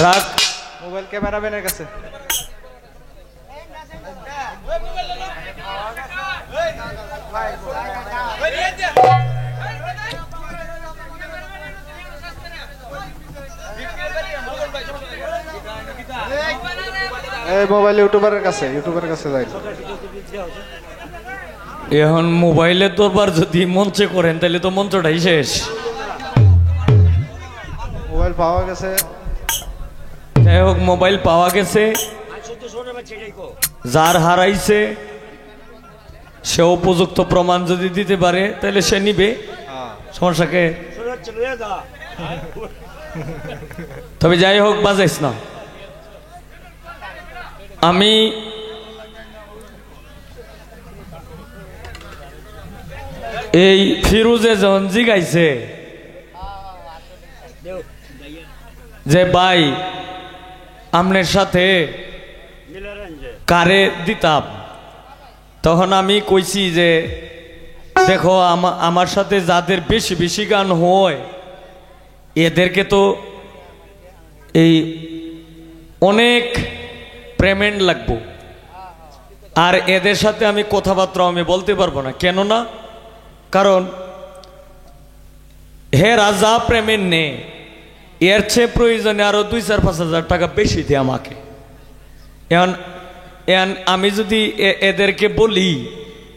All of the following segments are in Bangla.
রাখ মোবাইল ক্যামেরাম্যানের কাছে। এই মোবাইল ইউটিউবারের কাছে যাই। এখন মোবাইলের দরবার যদি মঞ্চে করেন তাহলে তো মঞ্চটাই শেষ। মোবাইল পাওয়া গেছে, যাই হোক মোবাইল পাওয়া গেছে। যার হারাইছে সে উপযুক্ত প্রমাণ যদি দিতে পারে তাহলে সে নিবে, সমস্যাকে। তবে যাই হোক বাজাইস না। আমি এই ফিরুজে যখন জিগাইছে যে ভাই আপনার সাথে কারে দিতাম, তখন আমি কইছি যে দেখো আমার সাথে যাদের বেশি বেশি গান হয় এদেরকে তো এই অনেক পেমেন্ট লাগবো, আর এদের সাথে আমি কথাবার্তা আমি বলতে পারবো না। কেননা কারণ হে রাজা পেমেন্ট নে, এর চেয়ে প্রয়োজনে আরো 2-4-5 হাজার টাকা বেশি দিয়ে আমাকে। এখন আমি যদি এদেরকে বলি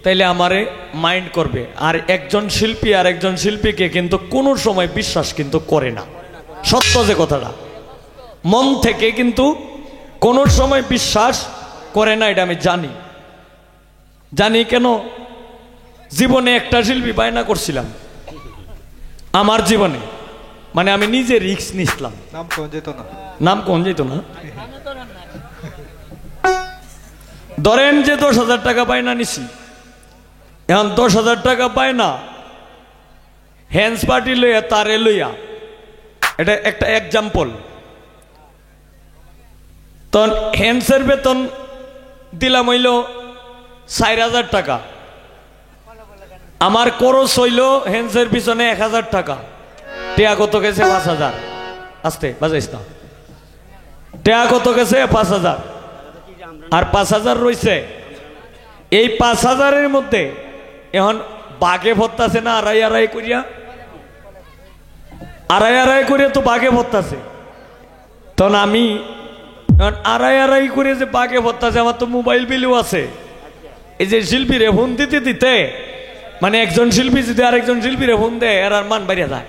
তাইলে আমারে মাইন্ড করবে। আর একজন শিল্পী আর একজন শিল্পীকে কিন্তু কোনো সময় বিশ্বাস কিন্তু করে না, সত্য যে কথাটা, মন থেকে কিন্তু কোনো সময় বিশ্বাস করে না। এটা আমি জানি কেন? জীবনে একটা শিল্পী বায়না করছিলাম আমার জীবনে, মানে আমি নিজে রিস্ক নিছিলাম। নাম কোন যেত না। ধরেন যে 10,000 টাকা বায়না নিছি, এখন 10,000 টাকা বায়না হ্যান্ডস পার্টি লইয়া তারে লইয়া, এটা একটা এক্সাম্পল। তখন হ্যান্ডসের বেতন দিলাম হইল 4,000 টাকা, আমার খরচ হইল হ্যান্ডসের পিছনে 1,000 টাকা। টেয়া কত গেছে? 5,000। আস্তে বাজাইস না। টেয়া কত গেছে? 5,000। আর 5,000 রয়েছে। এই 5,000-এর মধ্যে এখন বাঘে ভরতাছে না আড়াই করিয়া, আড়াই করিয়া তো বাঘে ভরতাছে। তখন আমি আড়াই করে যে বাঘে ভরতাছে, আমার তো মোবাইল বিলও আছে। এই যে শিল্পীরে ফোন দিতে মানে একজন শিল্পী যদি আরেকজন শিল্পীরে ফোন দেয় আর মান বাড়িয়া যায়।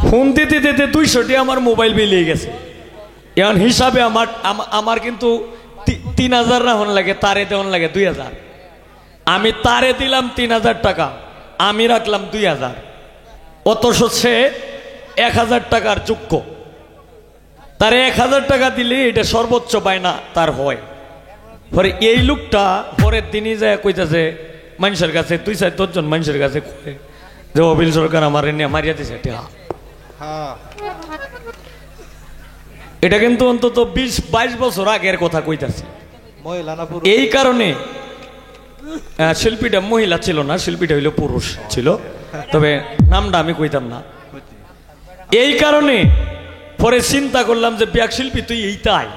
ফোন দিতে 200টি আমার মোবাইল বিল গেছে। এখন হিসাবে আমার কিন্তু 3,000 রাখুন লাগে, তারে দেওয়ান লাগে 2,000। আমি তারে দিলাম 3,000 টাকা, আমি রাখলাম 2,000, অথচ সে 1,000 টাকার যোগ্য। তারে 1,000 টাকা দিলে এটা সর্বোচ্চ বায়না তার হয়। পরে এই লোকটা পরের দিনই যায় কইতাছে মানুষের কাছে, 2-4 জন মানুষের কাছে কয়ে যে অবিল সরকার আমার নিয়ে মারিয়া দিছে। এটা কিন্তু অন্তত 20-22 বছর আগের কথা কইতাছি। এই কারণে শিল্পীটা মহিলা ছিল না, শিল্পীটা হইল পুরুষ ছিল, তবে নামটা আমি কইতাম না। এই কারণে পরে চিন্তা করলাম যে ব্যাক শিল্পী তুই এইটাই,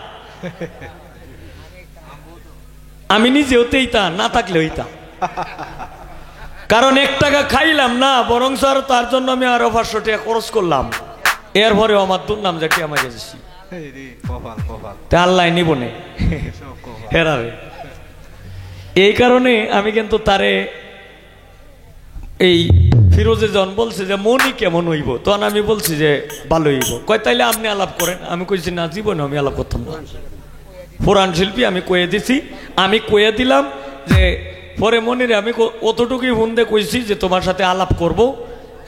আমি নিজে হতে এইটা না থাকলে হইতা। কারণ 1 টাকা খাইলাম না, বরং স্যার তার জন্য আমি আরো 500 টাকা খরচ করলাম। এরপরেও আমার দুর্নাম যাকে আমার গেছি, আল্লাহ নিব নে হেরারে। এই কারণে আমি কিন্তু তারে এই ফিরোজে জন বলছে যে মনি কেমন হইব, তখন আমি বলছি যে ভালো হইব। কয় তাইলে আপনি আলাপ করেন। আমি কইছি না, জীবনে আমি আলাপ করতাম না। পুরান শিল্পী আমি কয়ে দিছি, আমি কয়ে দিলাম যে পরে মনিরে আমি অতটুকুই ফোন দিয়ে কইছি যে তোমার সাথে আলাপ করব,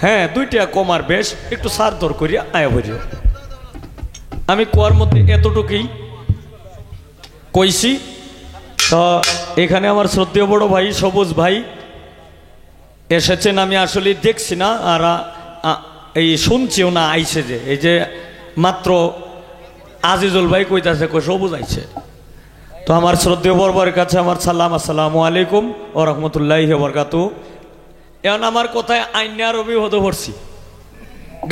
হ্যাঁ 2 টাকা কমার বেশ একটু সার দর করিয়া আয়া ভরিও। আমি কোয়ার মধ্যে এতটুকুই কইছি। তো এখানে আমার শ্রদ্ধেয় বড় ভাই সবুজ ভাই এসেছেন, আমি আসলে দেখছি না আর এই শুনছিও না। আইছে যে এই যে মাত্র আজিজুল ভাই কইতাছে সবুজ আইছে, তো আমার শ্রদ্ধেয় বর্বরের কাছে আমার সালাম, আসসালামু আলাইকুম ও রহমতুল্লাহি ওয়া বারাকাতুহু। এখন আমার কথায় আইনার অভিহত করছি,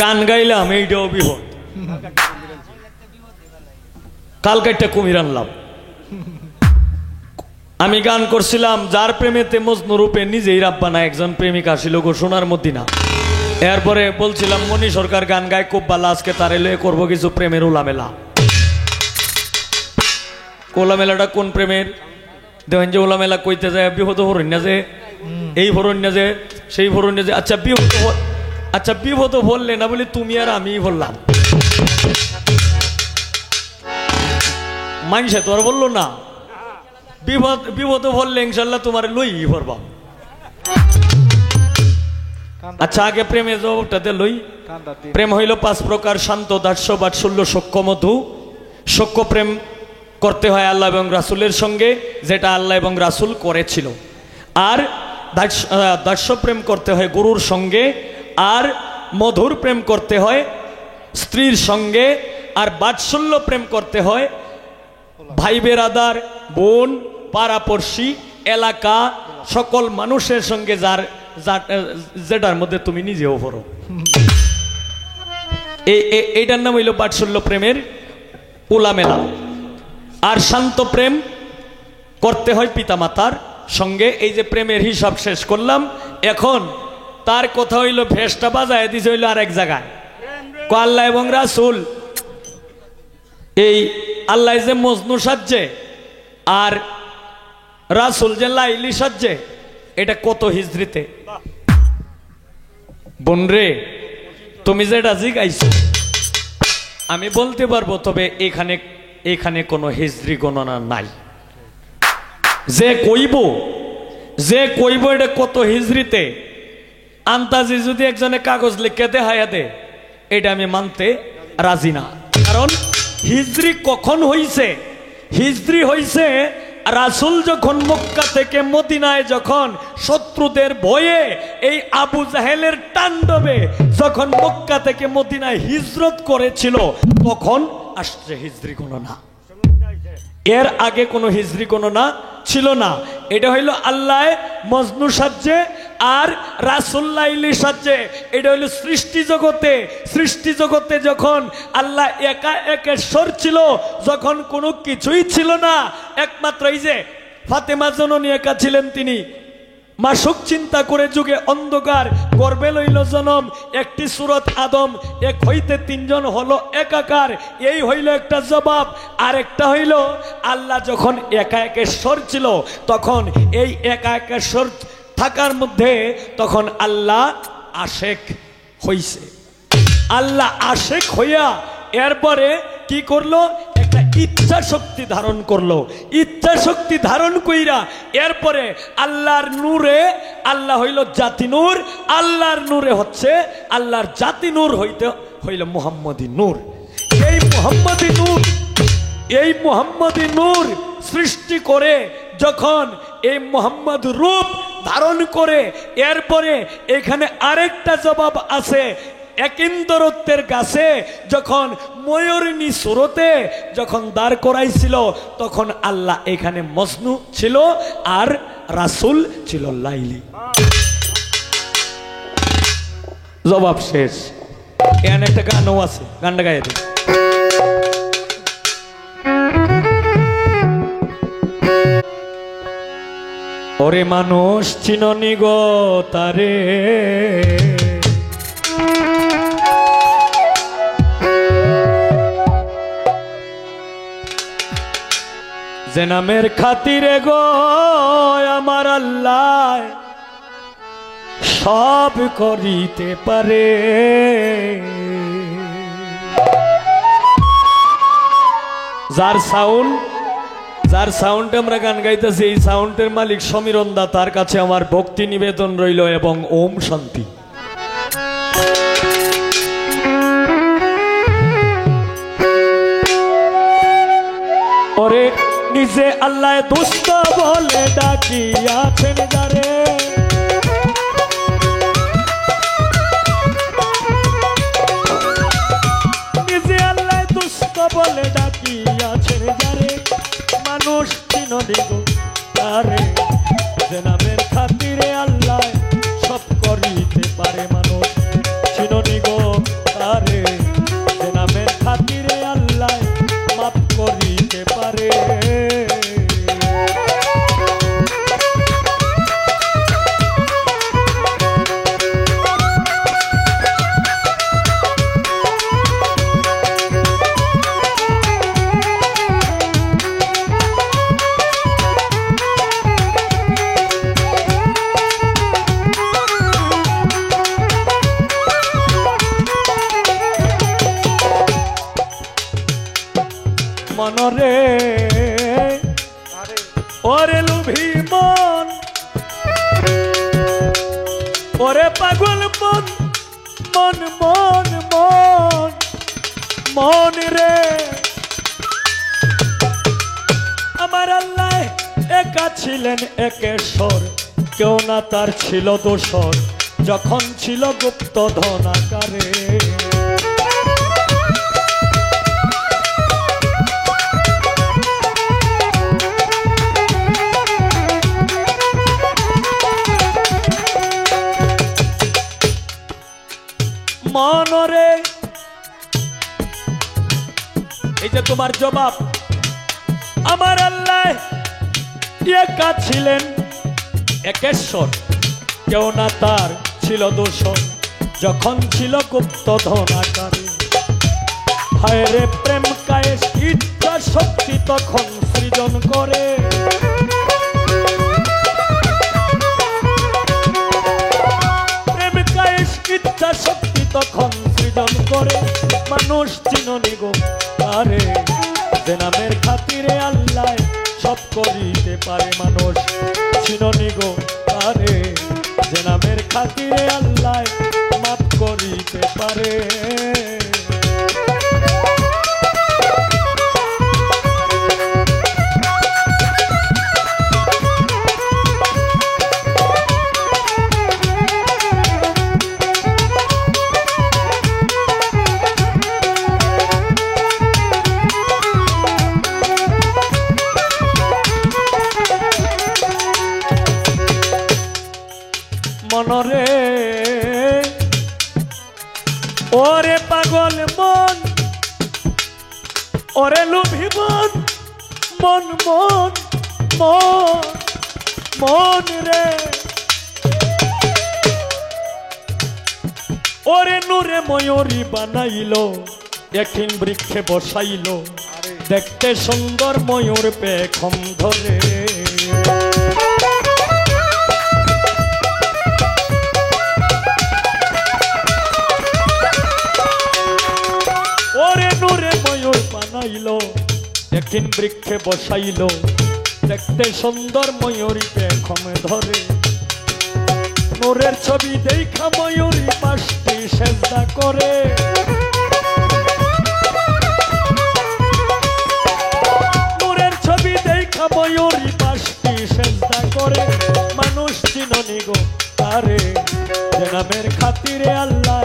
গান গাইলাম এইটা অভিহত, কালকে একটা কুমির আনলাম। আমি গান করছিলাম যার প্রেমেতে মজনু রূপে নিজেই রাব্বানা একজন প্রেমিক আসিল গো সোনার মদিনা। এরপরে বলছিলাম মনি সরকার গান গায় খুব ভালো, আজকে তারে লয়ে করবো কিছু প্রেমের উলামেলা। ওলামেলাটা কোন প্রেমের? দেখেন যে ওলামেলা কইতে যায় বিপদ হরণ্য যে এই হরণ্য যে সেই হরণ্য যে। আচ্ছা বিপদ বললে না বলি তুমি আর আমি বললাম, মানছে তো আর বললো না। বিপদ বললে ইনশাল্লাহ তোমার লই ভরবা। আচ্ছা আগে প্রেমের জবাবটাতে লই। প্রেম হইল 5 প্রকার: শান্ত, দাস্য, বাৎসল্য, সখ্য, মধু। সখ্য প্রেম করতে হয় আল্লাহ এবং রাসূলের সঙ্গে, যেটা আল্লাহ এবং রাসূল করেছিল। আর দাস্য প্রেম করতে হয় গুরুর সঙ্গে। আর মধুর প্রেম করতে হয় স্ত্রীর সঙ্গে। আর বাৎসল্য প্রেম করতে হয় ভাই বেরাদার, বোন, পাড়াপড়শি, এলাকা, সকল মানুষের সঙ্গে যেটার মধ্যে তুমি নিজেও পড়ো। এইটার নাম হইল বাৎসল্য প্রেমের উলামেলা। আর শান্ত প্রেম করতে হয় পিতামাতার সঙ্গে। এই যে প্রেমের হিসাব শেষ করলাম, এখন তার কথা হইল ভেসটা বাজায় দিছে হইল আর এক জায়গায়। আল্লাহ এবং রাসূল, এই আল্লাহ যে মজনু সাজছে আর রাসূল যে লাইলি সাজছে, এটা কত হিজরিতে? বোন রে, তুমি যেটা জিগাইছো আমি বলতে পারবো, তবে এখানে কোনো হিজরি গণনা নাই। যে কইব এটা কত হিজরিতে, আন্তাজি যদি একজনে কাগজ লিখে দেখাইয়া দে, এটা আমি মানতে রাজি না। কারণ হিজরি কখন হইছে? হিজরি হইছে রাসূল যখন মক্কা থেকে মদিনায়, যখন শত্রুদের ভয়ে এই আবু জাহেলের তাণ্ডবে যখন মক্কা থেকে মদিনায় হিজরত করেছিল, তখন আসছে হিজরি গণনা। এর আগে কোনো হিজরি গণনা ছিল না। এটা হইল আল্লাহ মজনু সাজে আর রাসূল লাইলি সাজে। এটা হইল সৃষ্টি জগতে যখন আল্লাহ একা একেশ্বর ছিল, যখন কোনো কিছুই ছিল না, একমাত্র এই যে ফাতেমা জননী একা ছিলেন, তিনি মাসুক চিন্তা করে যুগে অন্ধকার, গর্বে লইল জনম, একটি সূরত আদম, এক হইতে 3 জন হলো একাকার। এই হইল একটা জবাব। আর একটা হইল আল্লাহ যখন একা একেশ্বর ছিল, তখন এই একা একেশ্বর থাকার মধ্যে তখন আল্লাহ আশেক হইছে। আল্লাহ আশেক হইয়া এরপরে কি করলো? একটা ইচ্ছা শক্তি ধারণ করলো। ইচ্ছা শক্তি ধারণ কইরা এরপরে আল্লাহর নূরে, আল্লাহ হইল জাতি নূর, আল্লাহর নূরে হচ্ছে আল্লাহর জাতি নূর হইল মুহাম্মদী নূর। এই মুহাম্মদী নূর সৃষ্টি করে যখন এই মুহাম্মদ রূপ ধারণ করে, এরপরে এখানে আরেকটা জবাব আছে। একিন্দরত্বের গাছে যখন ময়ূরনী সুরতে যখন দাঁড় করাইছিল, তখন আল্লাহ এখানে মজনু ছিল আর রাসূল ছিল লাইলি। জবাব শেষ। এখানে একটা গানও আছে, গানটা গাইয়ে দিই। ওরে মানুষ চিননি গো তারে, যে নামের খাতিরে গো আমার আল্লাহ সব করিতে পারে। যার সাউন্ড আমরা গান গাইতেছি, এই সাউন্ডের মালিক সমীরণ দা, তার কাছে আমার ভক্তি নিবেদন রইল এবং ওম শান্তি। ওরে নিজে আল্লাহ দুষ্ট বলে ডাকিয়াছেন যারে, নিজে আল্লাহ দুষ্ট বলে ডাকিয়াছেন যারে, মানুষ ওরে পাগল মন মন মন মন মন রে আমার আল্লাহ একা ছিলেন একেশ্বর কেউ না তার ছিল দোসর যখন ছিল গুপ্ত ধন আকারে মনরে এই যে তোমার জবাব আমার আল্লাহ একা ছিলেন একেশ্বর কেউ না তার ছিল দোসর যখন ছিল গুপ্ত ধন আকারে হায় রে প্রেম কায়েস ইচ্ছা শক্তি তখন সৃজন করে প্রেম কায়েস ইচ্ছা শক্তি তখন সৃজন করে মানুষ চিননি গো তারে যে নামের খাতিরে আল্লাহ সব করিতে পারে মানুষ চিননি গো তারে যে নামের খাতিরে আল্লাহ মাফ করিতে পারে মনরে ওরে পাগল মন ওরে লোভী মন মন মন মন মন রে ওরে নূরে ময়ূরী বানাইলো একদিন বৃক্ষে বসাইলো দেখতে সুন্দর ময়ূর পেখম ধরে বানাইলো একদিন বৃক্ষে বসাইলো দেখতে সুন্দর ময়ূরী পেখমে ধরে নূরের ছবি দেখা ময়ূরী পাশটি সেজদা করে নূরের ছবি দেখা ময়ূরী পাশটি সেজদা করে মানুষ চিননি গো তারে যে নামের খাতিরে আল্লাহ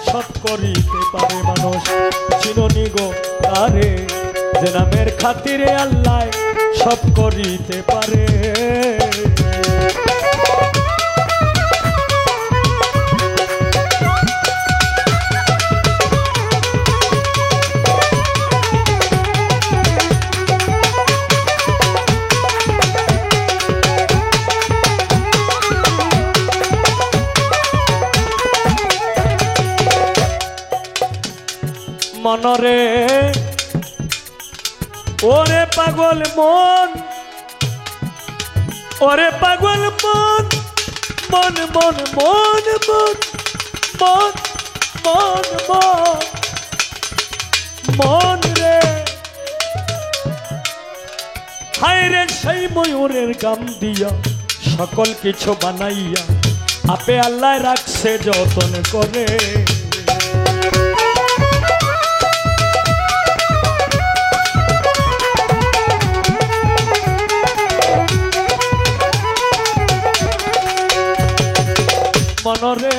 সব করিতে পারে মানুষ চিননি গো তারে যে নামের খাতিরে আল্লাহ সব করিতে পারে মনরে ওরে পাগল মন ওরে পাগল মন মন মন মন মন মন মন মন মন রে হায় রে সেই ময়ূরের গাম দিয়া সকল কিছু বানাইয়া আপে আল্লাহ রাখছে যতন করে মনরে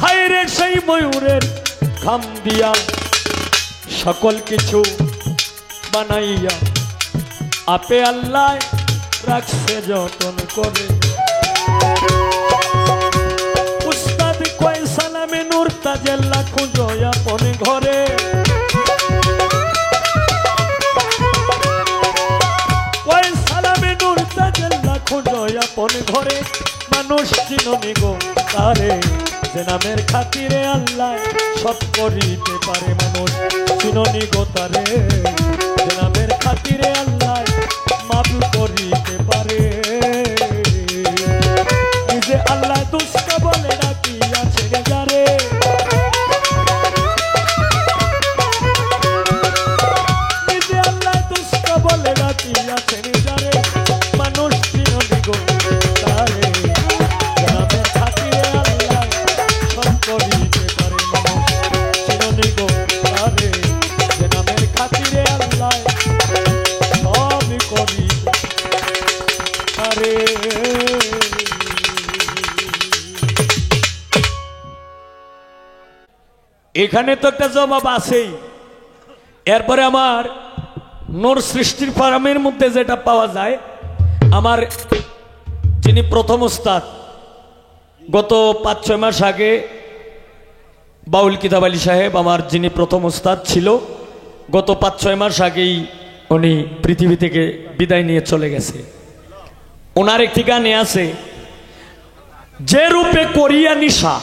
হায় রে সেই ময়ূরের ঘাম দিয়া সকল কিছু বানাইয়া আপে আল্লাহ রাখছে যতন করে উস্তাদ কয় সালামে নূর তাজেল্লা খুঁজো আপন ঘরে কয় সালামে নূর তাজেল্লা খুঁজো আপন ঘরে মানুষ চিননি গো তারে যে নামের খাতিরে আল্লাহ সব করিতে পারে মানুষ চিননি গো তারে যে নামের খাতিরে আল্লাহ মাফ করিতে পারে নিজে আল্লাহ দুষ্ট বলে ডাকি আছে যারে নিজে আল্লাহ দুষ্ট বলে ডাকি আছে যারে মানুষ চিননি গো তারে রে। এখানে তো একটা জবাব আছেই। এরপরে আমার নূর সৃষ্টির ফার্মের মধ্যে যেটা পাওয়া যায়, আমার যিনি প্রথম উস্তাদ, গত 5-6 মাস আগে বাউল কিতাব আলী সাহেব আমার যিনি প্রথম উস্তাদ ছিল, গত 5-6 মাস আগেই উনি পৃথিবী থেকে বিদায় নিয়ে চলে গেছে। ওনার একটি গানে আছে, যে রূপে করিয়া নিশা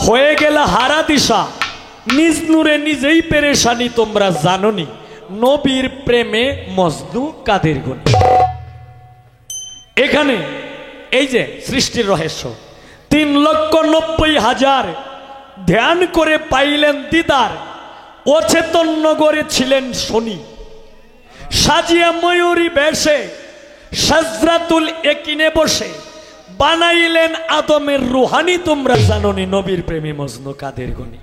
হয়ে গেল হারা দিশা, নিজ নূরে নিজেই পেরেশানি তোমরা জাননি, নবীর প্রেমে মজনু কাদের গুণে। এখানে এই যে সৃষ্টির রহস্য, 3,90,000 ধ্যান করে পাইলেন দিদার, অচেতন নগরে ছিলেন শনি, সাজিয়া ময়ূরী বেশে সাজরাতুল একিনে বসে বানাইলেন আদমের রুহানি, তোমরা জাননি, নবীর প্রেমী মজনু কাদের গুণে।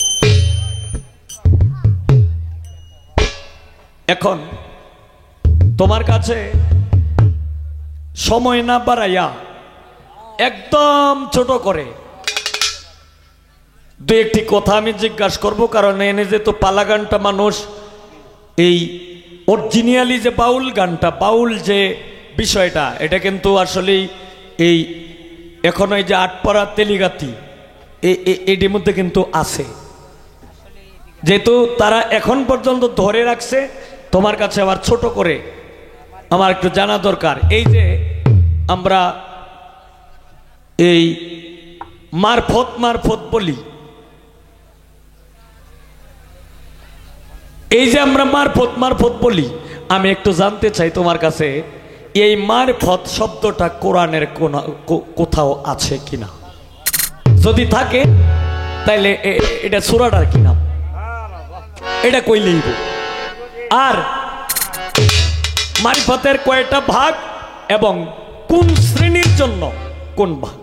এখন তোমার কাছে সময় না বাড়াইয়া একদম ছোট করে দু একটি কথা আমি জিজ্ঞাসা করব, কারণ এনে যে তো পালা গানটা মানুষ এই অরিজিনালি যে বাউল গানটা, বাউল যে বিষয়টা, এটা কিন্তু আসলে এই এখন এই যে আটপাড়া তেলিগাতি এটির মধ্যে কিন্তু আছে, যেহেতু তারা এখন পর্যন্ত ধরে রাখছে। তোমার কাছে আবার ছোট করে আমার একটু জানা দরকার, এই যে আমরা এই মারফত মারফত বলি, এই যে আমরা মারফত মারফত বলি, আমি একটু জানতে চাই তোমার কাছে, এই মারফত শব্দটা কোরআনের কোথাও আছে কিনা? যদি থাকে তাইলে এটা সূরাটার কি নাম, এটা কইলেই। আর মারিফতের কয়টা ভাগ এবং কোন শ্রেণীর জন্য কোন ভাগ?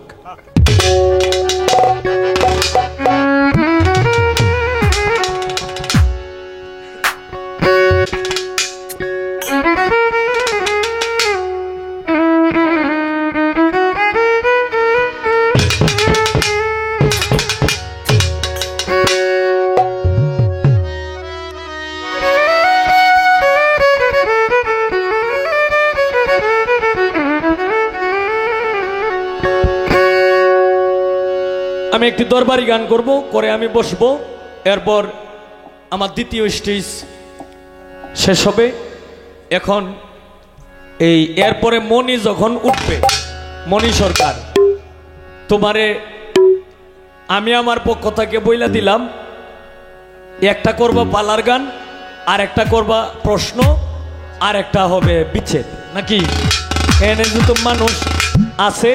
আমি একটি দরবারি গান করব, করে আমি বসবো, এরপর আমার দ্বিতীয় স্টেজ শেষ হবে। এখন এই এরপরে মনি যখন উঠবে, মনি সরকার, তোমারে আমি আমার পক্ষ থেকে বইলা দিলাম, একটা করবা পালার গান, আর একটা করবা প্রশ্ন, আর একটা হবে বিচ্ছেদ, নাকি? এনে যত মানুষ আছে,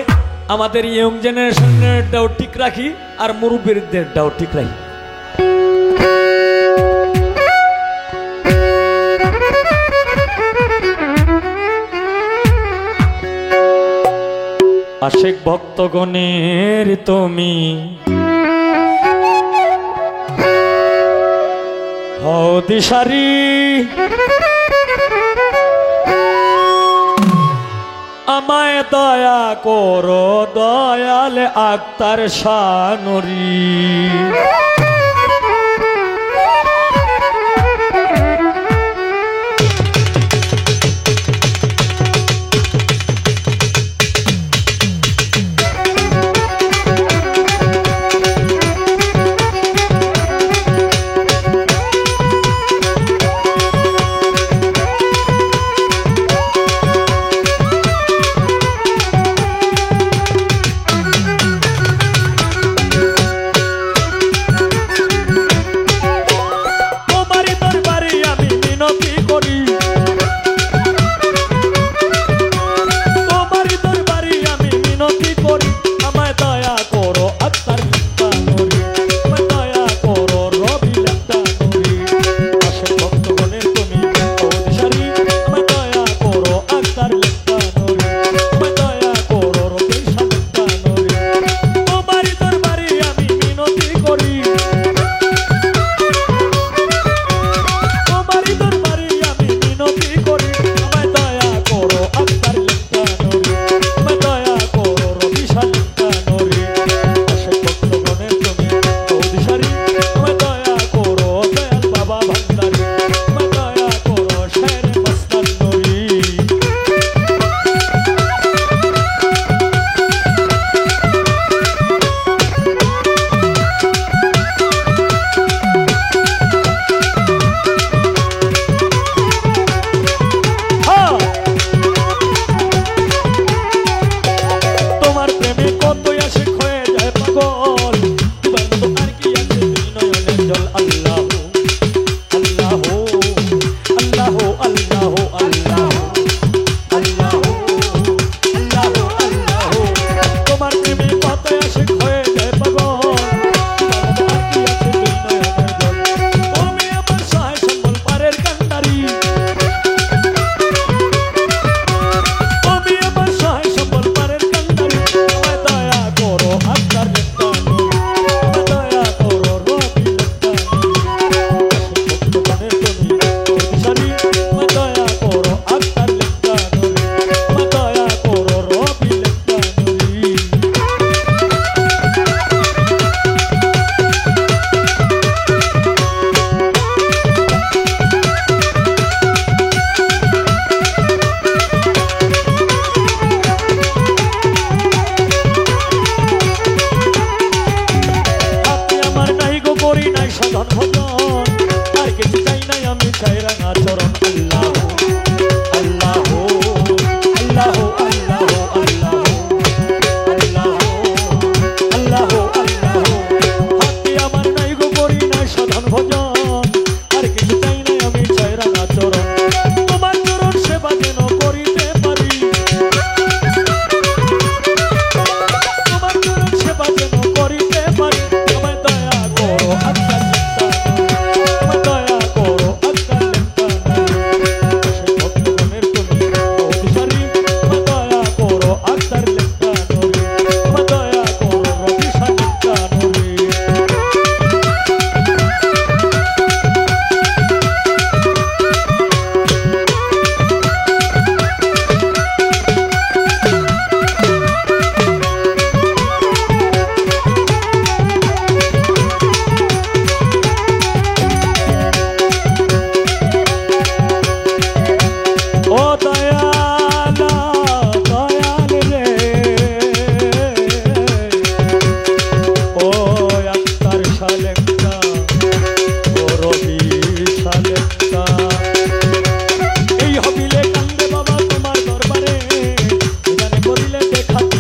আমাদের ইয়ং জেনারেশনেরটাও ঠিক রাখি আর মুরব্বীদেরটাও ঠিক রাখি। আশিক ভক্তগণের তুমি হও দিশারি, আমায় দয়া করো দয়াল আক্তার শানুরি।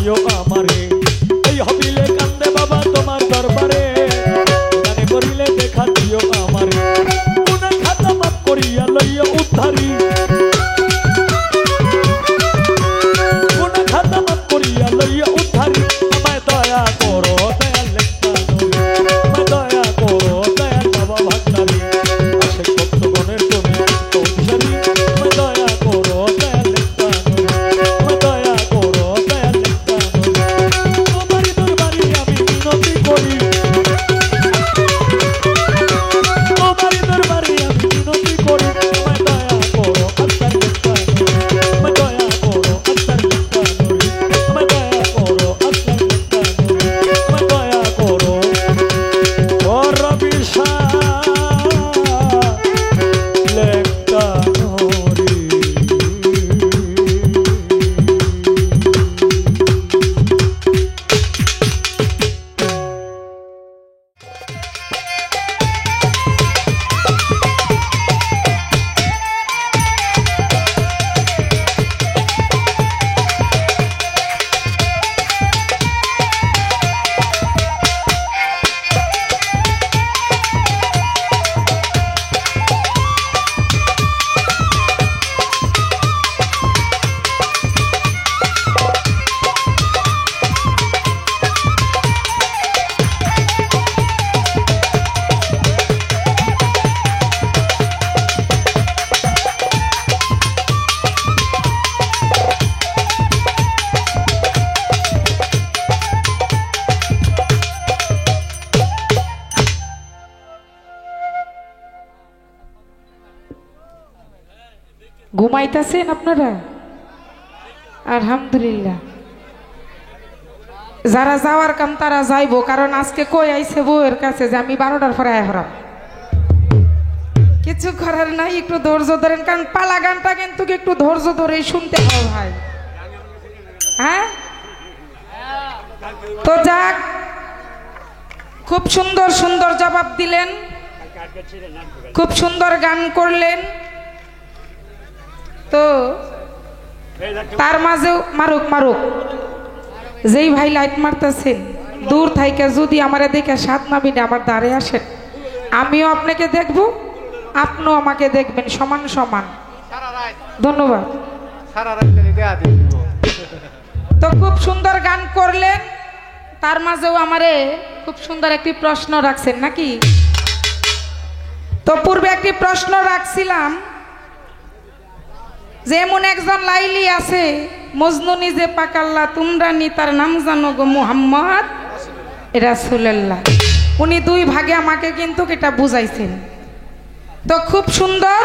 দিও আমারে এই হবিলে কান্দে বাবা তোমার দরবারে গানে করিলে দেখা দিও আমারে গুনাহ খাতা মাফ করিয়া লইয়া উদ্ধারি গুনাহ খাতা মাফ করিয়া লইয়া উদ্ধারি আমায় দয়া করো দয়াল লেখা আমায় দয়া করো দয়াল বাবা ভাগনারি আশেক ভক্তগণের তুমি কৌশলী আমায় দয়া করো দয়াল লেখা আমায় দয়া করো দয়াল লেখা তোমারই দরবারে আমি মিনতি করি তোমারই দরবারে আমি মিনতি করি আমায় দয়া করো আত্মার লেখা আমায় দয়া করো আত্মার লেখা আমায় দয়া করো আত্মার লেখা আমায় দয়া করো ও রবি শাহ লেখা নরি ঘুমাইতেছেন আপনারা? আলহামদুলিল্লাহ। যারা যাওয়ার কাম তারা যাইবো, কারণ আজকে কই আইছে বউয়ের কাছে যে আমি 12টার পরে আয় হরাম। কিছু করার নাই, একটু ধৈর্য ধরেন, কারণ পালা গানটা কিন্তু একটু ধৈর্য ধরে শুনতে হবে ভাই। হ্যাঁ, তো যাক, খুব সুন্দর সুন্দর জবাব দিলেন, খুব সুন্দর গান করলেন। তো তার মাঝেও মারুক মারুক, যেই ভাই লাইট মারতেছেন দূর থাইকে যদি আমারে দেখে সাত নামিনে আমার দ্বারে আসেন, আমিও আপনাকে দেখব, আপনিও আমাকে দেখবেন, সমান সমান। ধন্যবাদ। তো খুব সুন্দর গান করলেন, তার মাঝেও আমারে খুব সুন্দর একটি প্রশ্ন রাখছেন নাকি? তো পূর্বে একটি প্রশ্ন রাখছিলাম যে এমন একজন লাইলি আছে, মজনু নিজে পাকাল্লা তোমরা নি, তার নাম জানো গো মুহাম্মদ রাসূলুল্লাহ। উনি দুই ভাগে আমাকে কিন্তু এটা বুঝাইছেন। তো খুব সুন্দর,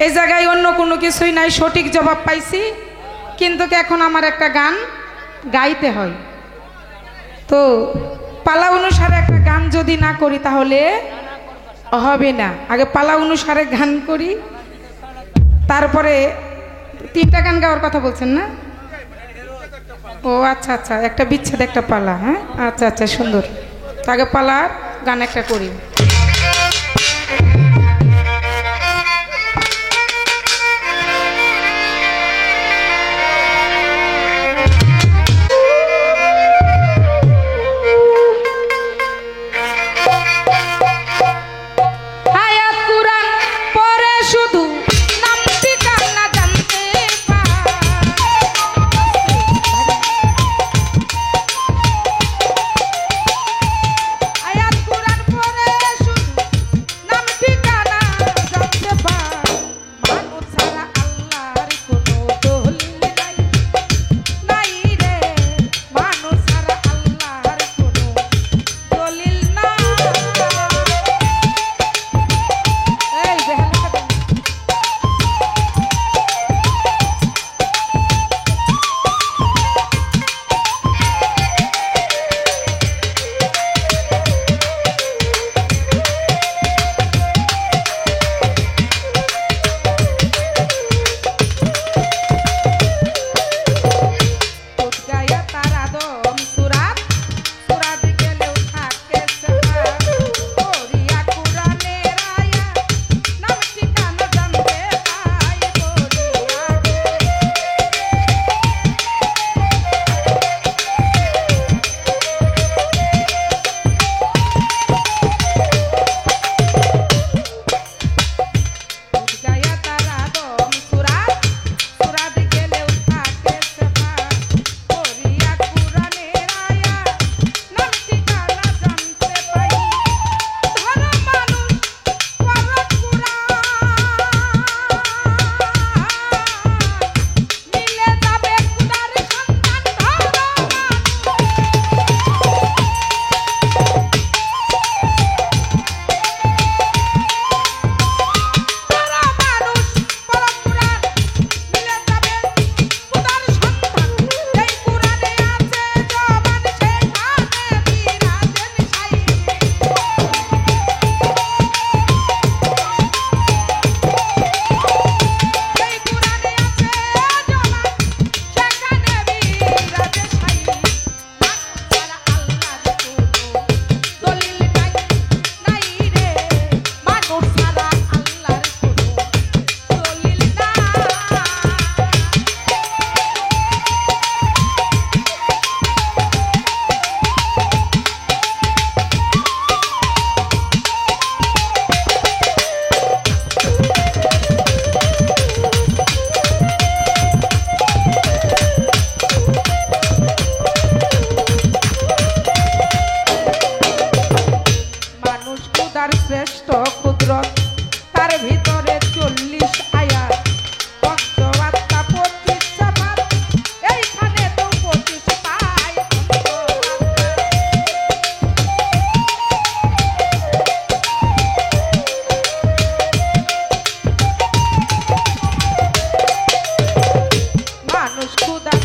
এই জায়গায় অন্য কোনো কিছুই নাই, সঠিক জবাব পাইছি, কিন্তু এখন আমার একটা গান গাইতে হয়। তো পালা অনুসারে একটা গান যদি না করি তাহলে হবে না। আগে পালা অনুসারে গান করি, তারপরে 3টা গান গাওয়ার কথা বলছেন না? ও আচ্ছা আচ্ছা, একটা বিচ্ছেদ একটা পালা। হ্যাঁ আচ্ছা আচ্ছা, সুন্দর। তো আগে পালার গান একটা করি। আয়াত কুরআন পড়ে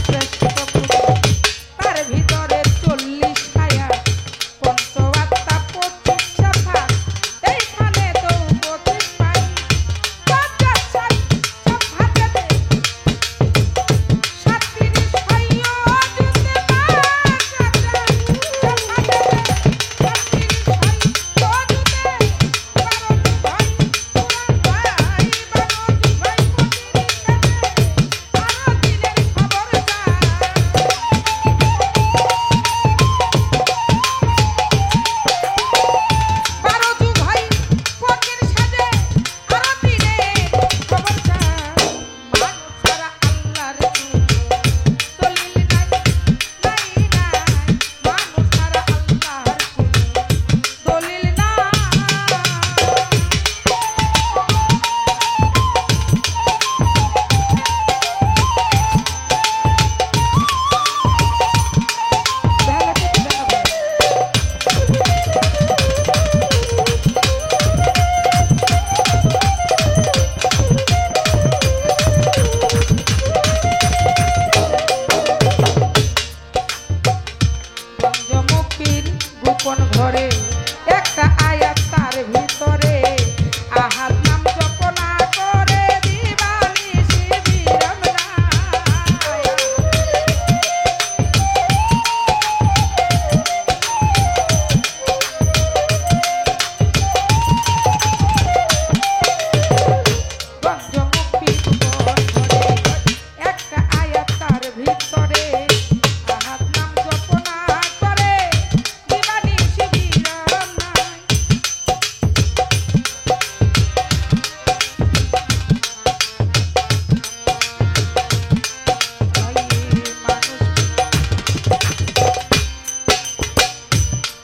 শ্রেষ্ঠ পুরুষ, তার ভিতরে 40 ছায়া, পঞ্চবাত্তা 25 শাখা, এইখানে তো 25 পাই, 50 ছাই সব হাতে দে, 37 ভাইও জুতে বাঁচাতে, সব হাতে দে, 37 ভাই ও জুতে, 12 ভাই, 12 ভাই, 12 ভাই আরো দিনের খবর যায়। 12 যুগ হয় ফকির সাজে, আরো দিনের খবর যায়। মানুষ ছাড়া আল্লাহর কোনো দলিল নাই, নাই নাই, মানুষ ছাড়া আল্লাহর কোনো দলিল নাই। পঞ্চমুখীর গোপন ঘরে একটা আয়াত তার ভিতরে, আহাদ নাম জপনা করে দিবানিশি বিরাম নাই। পঞ্চমুখীর গোপন ঘরে একটা আয়াত তার ভিতরে, আহাদ নাম জপনা করে দিবানিশি বিরাম নাই।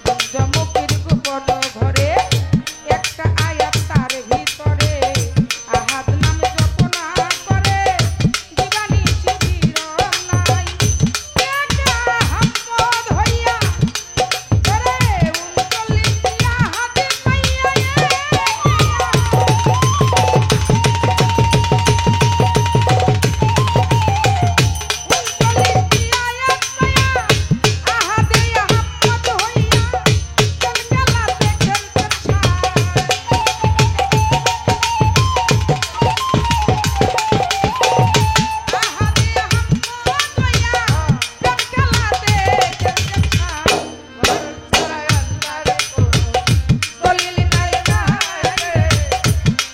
পঞ্চমুখীর গোপন ঘরে একটা আয়াত তার ভিতরে, আহাদ নাম জপনা করে দিবানিশি বিরাম নাই। একা হাম্মদ হইয়া করে 39 দিয়া হাতে পাইয়া, 39 দিয়া আয়াত পাইয়া, আহাদে হাম্মদ হইয়া চলকালাতে খেলতেন সাই। আহাদে হাম্মদ হইয়া চলকালাতে খেলতেন সাই। মানুষ ছাড়া আল্লাহর কোনো দলিল নাই, নাই,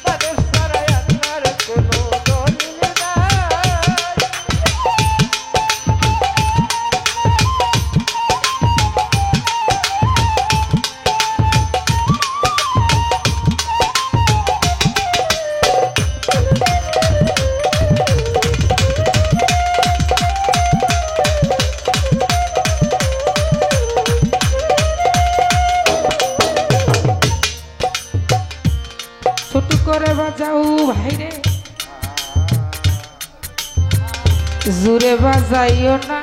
মানুষ ছাড়া আল্লাহর কোনো দলিল নাই। ছোট করে বাজাও ভাইরে, জোরে বাজাইও না,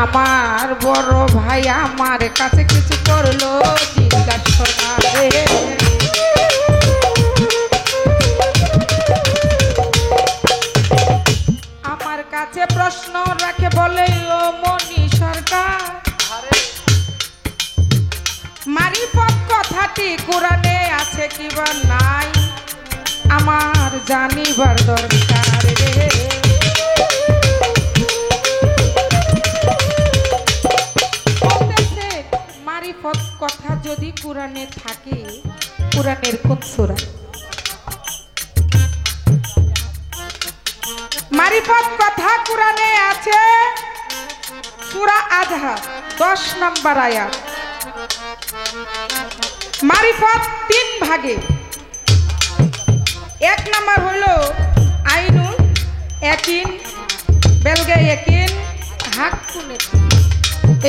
আমার বড় ভাই আমার কাছে কিছু করলো জিজ্ঞাসা রে। আমার কাছে প্রশ্ন রাখে বলে, ও মনি সরকার, মারিফত কথাটি কোরআনে আছে কিবা নাই, আমার জানিবার দরকার রে। বলতেছে, মারিফত কথা যদি কোরআনে থাকে, কোরআনের কোন সূরা? মারিফত কথা কোরআনে আছে সূরা আযহাব 10 নম্বর আয়াত। মারিফত 3 ভাগে। 1 নম্বর হলো আইনুন, ইয়াকিন, বেলগে ইয়াকিন, হাক্কুন ইয়াকিন।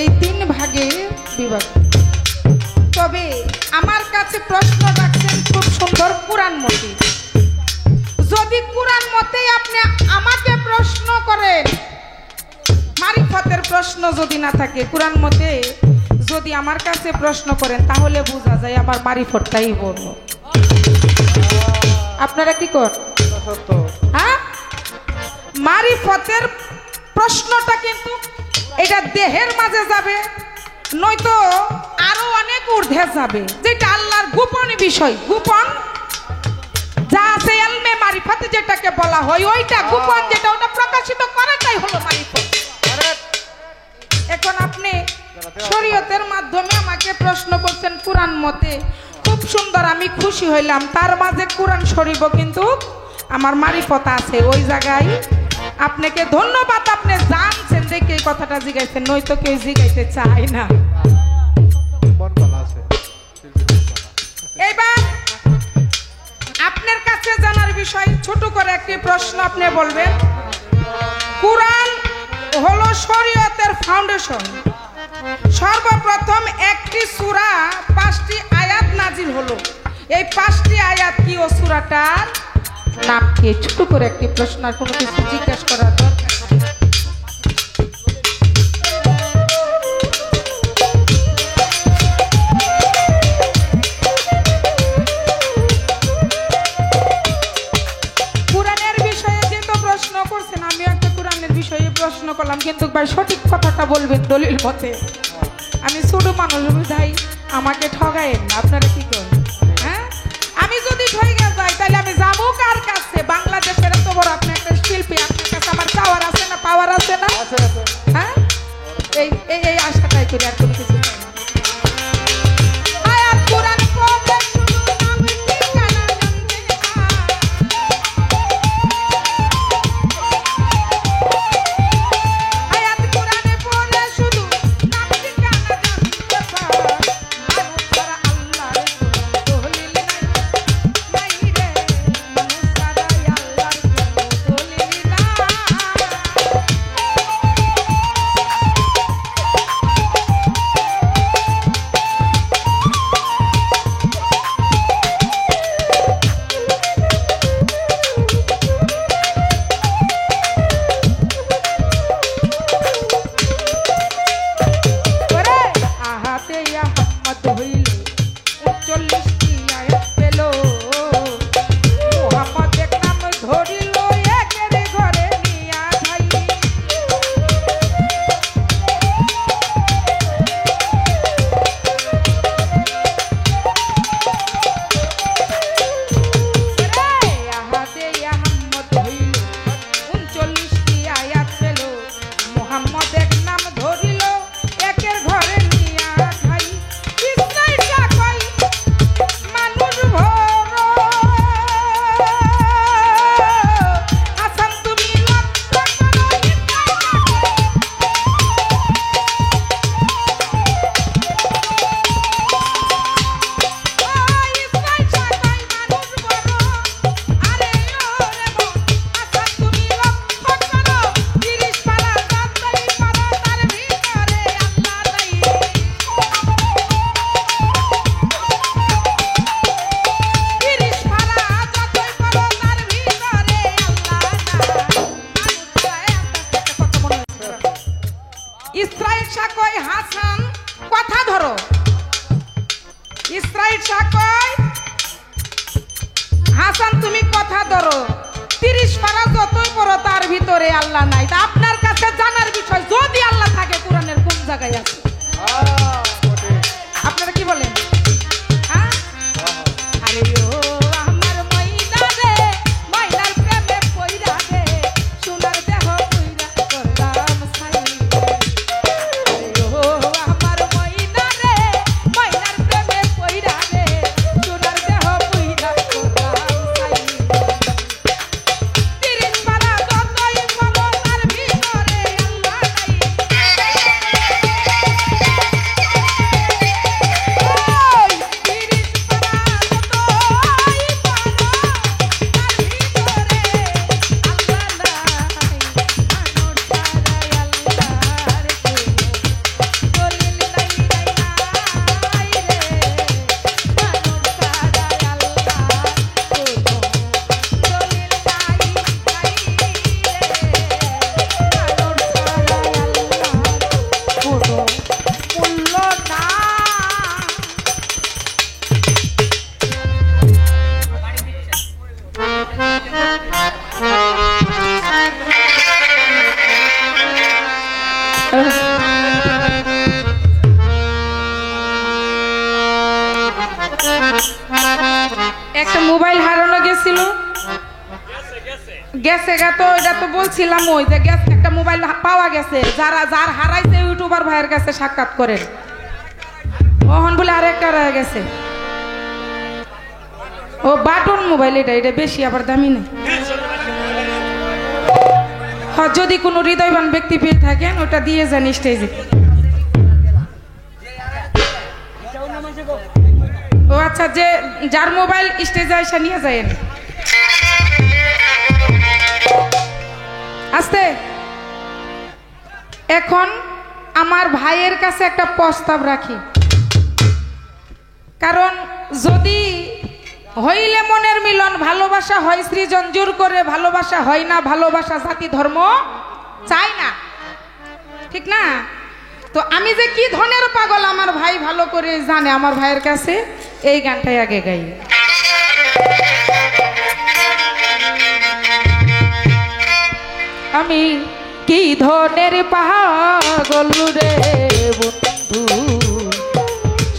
এই 3 ভাগে বিভক্ত। তবে আমার কাছে প্রশ্ন রাখছেন খুব সুন্দর কোরআন মতে। যদি কোরআন মতে আপনি আমাকে প্রশ্ন করেন, মারিফতের প্রশ্ন যদি না থাকে, কোরআন মতে যদি আমার কাছে প্রশ্ন করেন, তাহলে বোঝা যায় আমার মারিফতটাই বলবো। আপনারা কি করেন? সত্য। হ্যাঁ, মারিফতের প্রশ্নটা কিন্তু এটা দেহের মাঝে যাবে, নয়তো আরো অনেক ঊর্ধ্বে যাবে, যেটা আল্লাহর গোপন বিষয়। গোপন যা আছে ইলমে মারিফতে যেটাকে বলা হয়, ওইটা গোপন, যেটা ওটা প্রকাশিত করাটাই হলো মারিফত। এখন আপনি শরীয়তের মাধ্যমে আমাকে প্রশ্ন করছেন কুরআন মতে, খুব সুন্দর, আমি খুশি হইলাম। তার মাঝে কুরআন শরীফও কিন্তু আমার মারিফত আছে, ওই জায়গায় আপনাকে ধন্যবাদ। আপনি জানছেন দেখে এই কথাটা জিগাইছেন, নয়তো কেউ জিগাইতে চায় না। মন ভালো আছে। এবার আপনার কাছে জানার বিষয় ছোট করে একটি প্রশ্ন আপনি বলবেন। কুরআন হলো শরীয়তের ফাউন্ডেশন। সর্বপ্রথম একটি সূরা 5টি আয়াত নাজিল হলো। এই 5টি আয়াত কি ও সূরাটার নাম কি? ছোট করে একটি প্রশ্ন, আর কোনো কিছু জিজ্ঞেস করার দরকার নেই। কুরআনের বিষয়ে যেহেতু প্রশ্ন করছেন, আমি একটা কুরআনের বিষয়ে প্রশ্ন করলাম, কিন্তু ভাই সঠিক কথাটা বলবেন দলিল মতে। আমি ছোট মানুষ, ভাই আমাকে ঠগায়েন না। আপনারা কি করেন? হ্যাঁ, আমি যদি ঠগে যাই তাহলে আমি যাবো কার কাছে? বাংলাদেশের এত বড় আপনি একটা শিল্পী, আপনার কাছে আমার পাওয়ার আছে না? পাওয়ার আছে না? হ্যাঁ, এই এই এই আশাটাই করি, আর কোনো কিছু চাই না। আয়াত কুরআন পড়লে শুধু নাম ঠিকানা জানতে পাই। আয়াত কুরআনে পড়লে শুধু নাম ঠিকানা জানতে পাই। মানুষ ছাড়া আল্লাহর কোনো দলিল নাই, নাই রে। মানুষ ছাড়া আল্লাহর কোনো দলিল নাই। ওরে আহাতে আহমদ হইল 39টি আয়াত পেল, মুহাম্মদের নাম ধরিল একের ঘরে নিয়া ভাই। ওরে আহাতে আহমদ হইল 39টি আয়াত পেল, মুহাম্মদের নাম ধরিল একের ঘরে নিয়া খাই। ইসরাইলটা কই মানুষ ভর, আসান তুমি লক্ষ্য করো। ইসরাইলটা কই মানুষ ভর, আরে ওরে মন, আসান তুমি লক্ষ্য করো। 30 পারা যতই পারো তার ভিতরে আল্লাহ নাই। 30 পারা যতই পারো তার ভিতরে আল্লাহ নাই। ইসরাইল শাহ কয় হাসান কথা ধরো। ইসরাইল শাহ কয় হাসান তুমি কথা ধরো, 30 পারা যতই পড়ো তার ভিতরে আল্লাহ নাই। তা আপনার কাছে জানার বিষয়, যদি আল্লাহ থাকে কোরআনের কোন জায়গায় আছে? আপনারা কি বলেন? হ্যাঁ, আরে ও আমার ময়না রে, ময়নার প্রেমে পইরা রে, সোনার দেহ পইরা করলাম ছাই। আরে ও আমার ময়না রে, ময়নার প্রেমে পইরা রে, সোনার দেহ পইরা করলাম ছাই। 30 পারা যতই পড়ো তার ভিতরে আল্লাহ নাই। গেছে গা তো এটা তো বলছিলাম ওই যে গেছে একটা মোবাইল পাওয়া গেছে যার হারাইছে ইউটিউবার ভাইয়ের কাছে সাক্ষাৎ করেন ওহন বলে আরেকটা রয়ে গেছে ও বাটন মোবাইল এটা বেশি আবার দামি নেই হ্যাঁ যদি কোনো হৃদয়বান ব্যক্তি পেয়ে থাকেন ওটা দিয়ে যান স্টেজে ও আচ্ছা যে যার মোবাইল স্টেজে এসে নিয়ে যায়েন আস্তে এখন আমার ভাইয়ের কাছে একটা প্রস্তাব রাখি কারণ যদি হইলে মনের মিলন ভালোবাসা হয় সৃজন জোর করে ভালোবাসা হয় না ভালোবাসা জাতি ধর্ম চাই না ঠিক না তো আমি যে কি ধনের পাগল আমার ভাই ভালো করে জানে আমার ভাইয়ের কাছে এই গানটাই আগে গাই আমি কি ধনের পাগল রে বন্ধু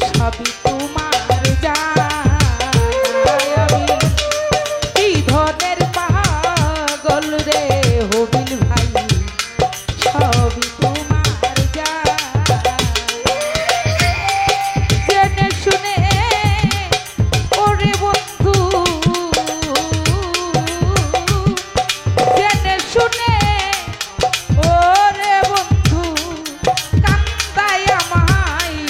সবই তোমার জানাই আমি কি ধনের পাগল রে হবিল ভাই সবই তোমার জানাই জেনে শুনে ওরে বন্ধু জেনে শুনে ওরে বন্ধু কান্দায় আমায়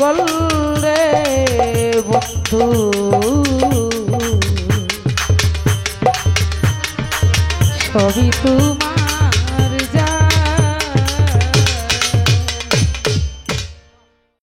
যুগল রে বন্ধু সবই তোমার